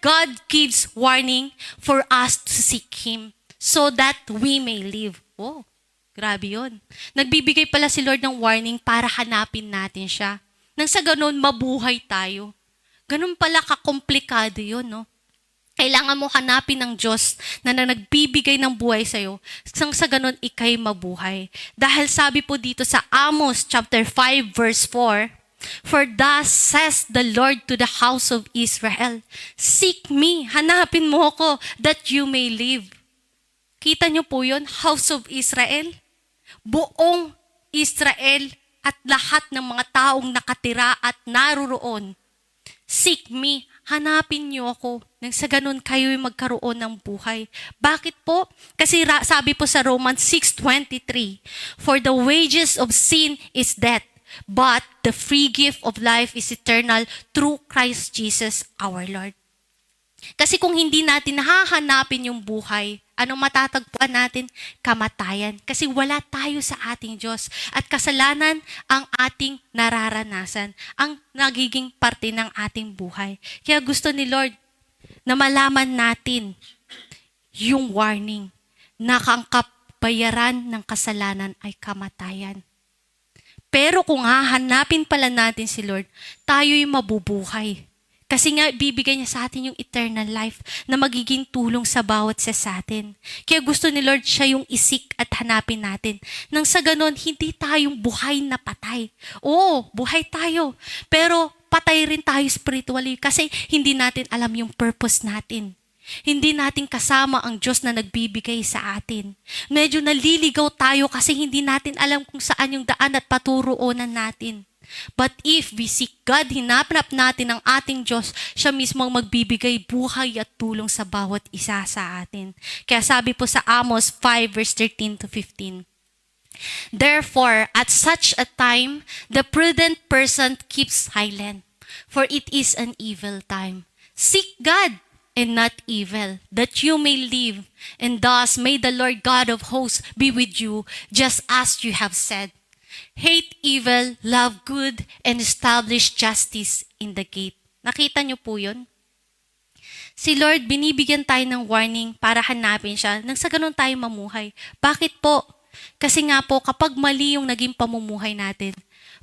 God gives warning for us to seek Him so that we may live. Oh, grabe yun. Nagbibigay pala si Lord ng warning para hanapin natin siya. Nang sa ganun, mabuhay tayo. Ganun pala kakomplikado yun, no? Kailangan mo hanapin ng Diyos na nagbibigay ng buhay sa'yo. Sa ganun, ikay mabuhay. Dahil sabi po dito sa Amos chapter 5 verse 4, "For thus says the Lord to the house of Israel, Seek me, hanapin mo ako, that you may live." Kita niyo po yun, house of Israel. Buong Israel at lahat ng mga taong nakatira at naruroon. Seek me, hanapin niyo ako. Nang sa ganun, kayo'y magkaroon ng buhay. Bakit po? Kasi sabi po sa Romans 6:23, "For the wages of sin is death, but the free gift of life is eternal through Christ Jesus our Lord." Kasi kung hindi natin hahanapin yung buhay, anong matatagpuan natin? Kamatayan. Kasi wala tayo sa ating Diyos. At kasalanan ang ating nararanasan. Ang nagiging parte ng ating buhay. Kaya gusto ni Lord na malaman natin yung warning na ang kabayaran ng kasalanan ay kamatayan. Pero kung hahanapin pala natin si Lord, tayo'y mabubuhay. Kasi nga, bibigay niya sa atin yung eternal life na magiging tulong sa bawat isa sa atin. Kaya gusto ni Lord siya yung isik at hanapin natin. Nang sa ganon, hindi tayong buhay na patay. Oo, buhay tayo. Pero patay rin tayo spiritually kasi hindi natin alam yung purpose natin. Hindi natin kasama ang Diyos na nagbibigay sa atin. Medyo naliligaw tayo kasi hindi natin alam kung saan yung daan at paturuonan natin. But if we seek God, hinapnap natin ang ating Diyos, siya mismo ang magbibigay buhay at tulong sa bawat isa sa atin. Kaya sabi po sa Amos 5 verse 13 to 15, "Therefore, at such a time, the prudent person keeps silent, for it is an evil time. Seek God and not evil, that you may live, and thus may the Lord God of hosts be with you, just as you have said. Hate evil, love good, and establish justice in the gate." Nakita niyo po yun? Si Lord, binibigyan tayo ng warning para hanapin siya nang sa ganun tayo mamuhay. Bakit po? Kasi nga po, kapag mali yung naging pamumuhay natin,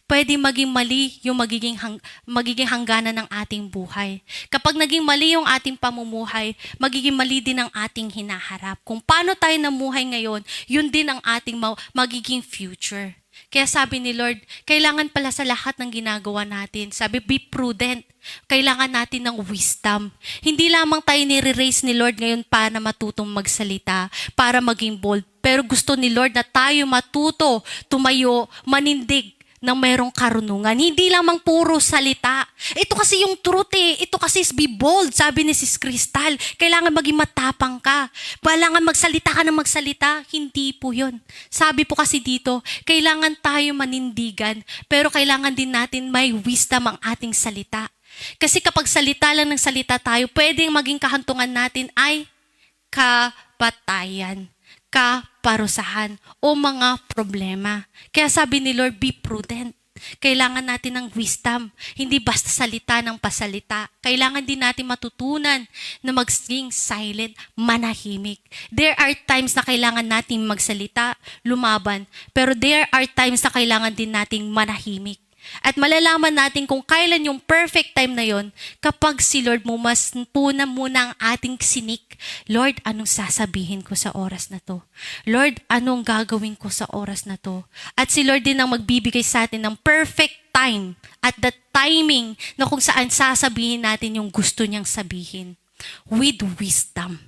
pwede maging mali yung magiging hangganan ng ating buhay. Kapag naging mali yung ating pamumuhay, magiging mali din ang ating hinaharap. Kung paano tayo namuhay ngayon, yun din ang ating magiging future. Kaya sabi ni Lord, kailangan pala sa lahat ng ginagawa natin, sabi, be prudent. Kailangan natin ng wisdom. Hindi lamang tayo nire-raise ni Lord ngayon para matutong magsalita, para maging bold. Pero gusto ni Lord na tayo matuto, tumayo, manindig, ng mayroong karunungan. Hindi lamang puro salita. Ito kasi yung truth eh. Ito kasi is be bold, sabi ni Sis Crystal. Kailangan maging matapang ka. Kailangan magsalita ka ng magsalita. Hindi po yun. Sabi po kasi dito, kailangan tayo manindigan, pero kailangan din natin may wisdom ang ating salita. Kasi kapag salita lang ng salita tayo, pwedeng maging kahantungan natin ay kapatayan, kaparusahan, o mga problema. Kaya sabi ni Lord, be prudent. Kailangan natin ng wisdom. Hindi basta salita ng pasalita. Kailangan din natin matutunan na maging silent, manahimik. There are times na kailangan natin magsalita, lumaban. Pero there are times na kailangan din nating manahimik. At malalaman natin kung kailan yung perfect time na yon kapag si Lord mas muna ang ating sinik. Lord, anong sasabihin ko sa oras na to? Lord, anong gagawin ko sa oras na to? At si Lord din ang magbibigay sa atin ng perfect time at the timing na kung saan sasabihin natin yung gusto niyang sabihin. With wisdom.